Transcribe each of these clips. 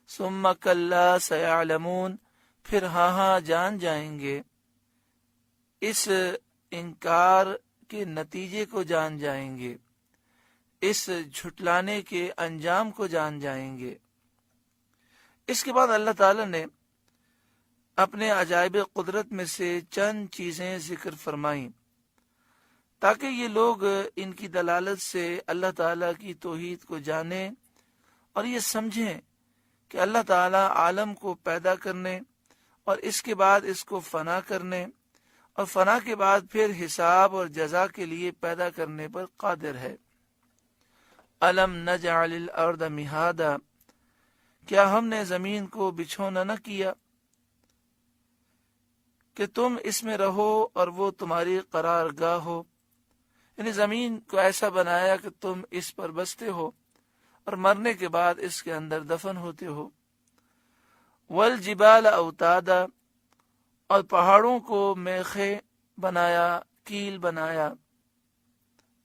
ثم کلا سیعلمون، پھر ہاں جان جائیں گے، اس انکار کے نتیجے کو جان جائیں گے، اس جھٹلانے کے انجام کو جان جائیں گے۔ اس کے بعد اللہ تعالی نے اپنے عجائب قدرت میں سے چند چیزیں ذکر فرمائیں تاکہ یہ لوگ ان کی دلالت سے اللہ تعالیٰ کی توحید کو جانیں اور یہ سمجھیں کہ اللہ تعالیٰ عالم کو پیدا کرنے اور اس کے بعد اس کو فنا کرنے اور فنا کے بعد پھر حساب اور جزا کے لیے پیدا کرنے پر قادر ہے۔ الم نجعل الارض مہادا، کیا ہم نے زمین کو بچھونا نہ کیا کہ تم اس میں رہو اور وہ تمہاری قرار گاہ ہو، یعنی زمین کو ایسا بنایا کہ تم اس پر بستے ہو اور مرنے کے بعد اس کے اندر دفن ہوتے ہو۔ والجبال اوتادا، اور پہاڑوں کو میخیں بنایا، کیل بنایا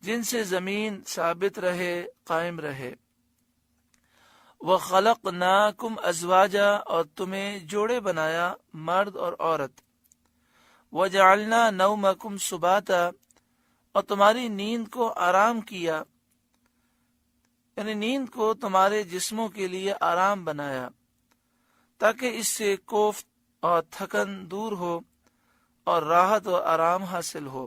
جن سے زمین ثابت رہے، قائم رہے۔ وخلقناکم ازواجا، اور تمہیں جوڑے بنایا، مرد اور عورت۔ وجعلنا نومکم سباتا، اور تمہاری نیند کو آرام کیا، یعنی نیند کو تمہارے جسموں کے لیے آرام بنایا تاکہ اس سے کوفت اور تھکن دور ہو اور راحت و آرام حاصل ہو۔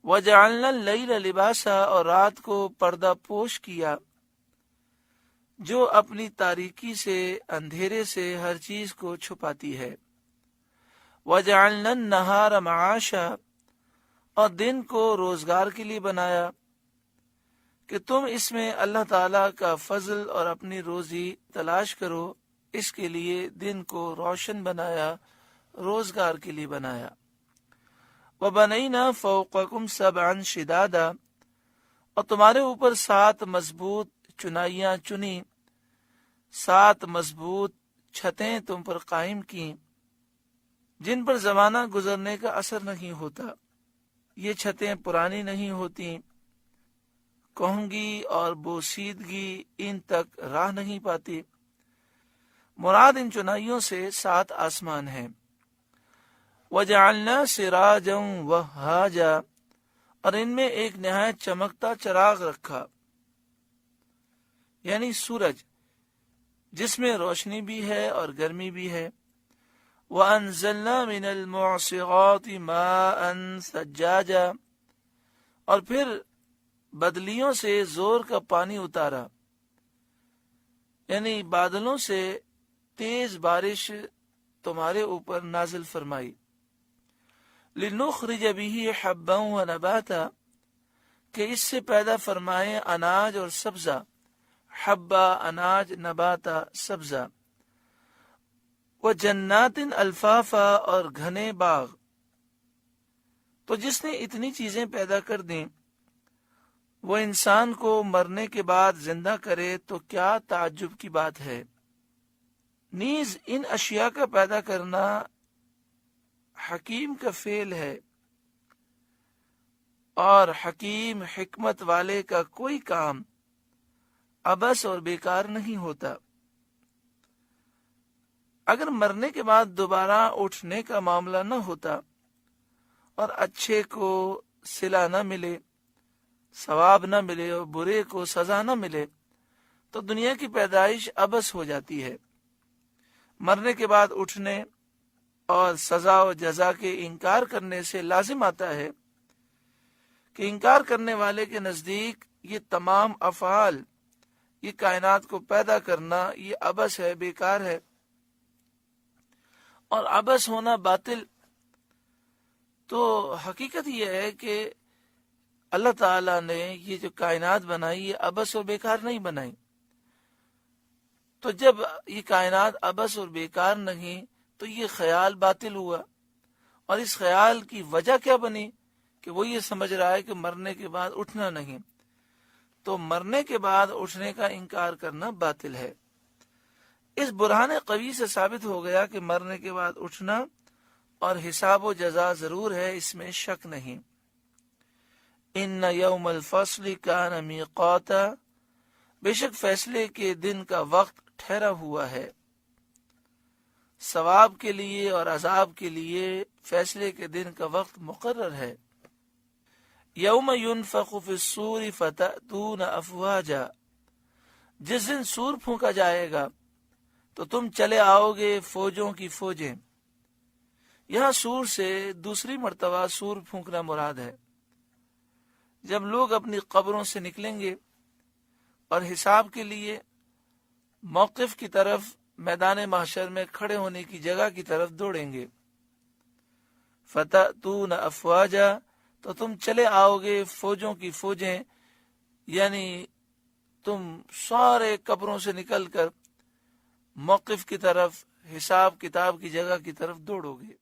وجعلنا اللیل لباسا، اور رات کو پردہ پوش کیا جو اپنی تاریکی سے، اندھیرے سے ہر چیز کو چھپاتی ہے۔ وجعلنا النہار معاشا، اور دن کو روزگار کے لیے بنایا کہ تم اس میں اللہ تعالیٰ کا فضل اور اپنی روزی تلاش کرو، اس کے لیے دن کو روشن بنایا، روزگار کے لیے بنایا۔ وَبَنَيْنَا فَوْقَكُمْ سَبْعًا شِدَادًا، اور تمہارے اوپر 7 مضبوط چنائیاں چنی، 7 مضبوط چھتیں تم پر قائم کی جن پر زمانہ گزرنے کا اثر نہیں ہوتا۔ یہ چھتیں پرانی نہیں ہوتی، کہنگی اور بوسیدگی ان تک راہ نہیں پاتی۔ مراد ان چنائیوں سے 7 آسمان ہیں۔ وَجَعَلْنَا سِرَاجًا وَهَّاجًا، اور ان میں ایک نہایت چمکتا چراغ رکھا، یعنی سورج، جس میں روشنی بھی ہے اور گرمی بھی ہے۔ وَأَنزَلْنَا مِنَ الْمُعْصِرَاتِ مَاءً ثَجَّاجًا، اور پھر بدلیوں سے زور کا پانی اتارا، یعنی بادلوں سے تیز بارش تمہارے اوپر نازل فرمائی۔ لِنُخْرِجَ بِهِ حَبًّا وَنَبَاتًا، کہ اس سے پیدا فرمائے اناج اور سبزہ، حبہ اناج، نباتا سبزہ۔ وَجَنَّاتٍ الْفَافًا، اور گھنے باغ۔ تو جس نے اتنی چیزیں پیدا کر دیں وہ انسان کو مرنے کے بعد زندہ کرے تو کیا تعجب کی بات ہے۔ نیز ان اشیاء کا پیدا کرنا حکیم کا فعل ہے، اور حکیم حکمت والے کا کوئی کام عبث اور بیکار نہیں ہوتا۔ اگر مرنے کے بعد دوبارہ اٹھنے کا معاملہ نہ ہوتا اور اچھے کو صلہ نہ ملے، ثواب نہ ملے، اور برے کو سزا نہ ملے، تو دنیا کی پیدائش عبث ہو جاتی ہے۔ مرنے کے بعد اٹھنے اور سزا و جزا کے انکار کرنے سے لازم آتا ہے کہ انکار کرنے والے کے نزدیک یہ تمام افعال، یہ کائنات کو پیدا کرنا، یہ عبث ہے، بیکار ہے۔ اور عبث ہونا باطل، تو حقیقت یہ ہے کہ اللہ تعالیٰ نے یہ جو کائنات بنائی یہ عبث اور بیکار نہیں بنائی۔ تو جب یہ کائنات عبث اور بیکار نہیں تو یہ خیال باطل ہوا، اور اس خیال کی وجہ کیا بنی کہ وہ یہ سمجھ رہا ہے کہ مرنے کے بعد اٹھنا نہیں، تو مرنے کے بعد اٹھنے کا انکار کرنا باطل ہے۔ اس برہان قوی سے ثابت ہو گیا کہ مرنے کے بعد اٹھنا اور حساب و جزا ضرور ہے، اس میں شک نہیں۔ ان یوم الفصل کان میقاتا، بے شک فیصلے کے دن کا وقت ٹھہرا ہوا ہے، ثواب کے لیے اور عذاب کے لیے فیصلے کے دن کا وقت مقرر ہے۔ یوم ینفخ فی الصور فتأتون افواجا، جس دن سور پھونکا جائے گا تو تم چلے آؤ گے فوجوں کی فوجیں۔ یہاں سور سے دوسری مرتبہ سور پھونکنا مراد ہے۔ جب لوگ اپنی قبروں سے نکلیں گے اور حساب کے لیے موقف کی طرف، میدان محشر میں کھڑے ہونے کی جگہ کی طرف دوڑیں گے۔ فتأتون افواجا، تو تم چلے آؤ گے فوجوں کی فوجیں، یعنی تم سارے قبروں سے نکل کر موقف کی طرف، حساب کتاب کی جگہ کی طرف دوڑو گے۔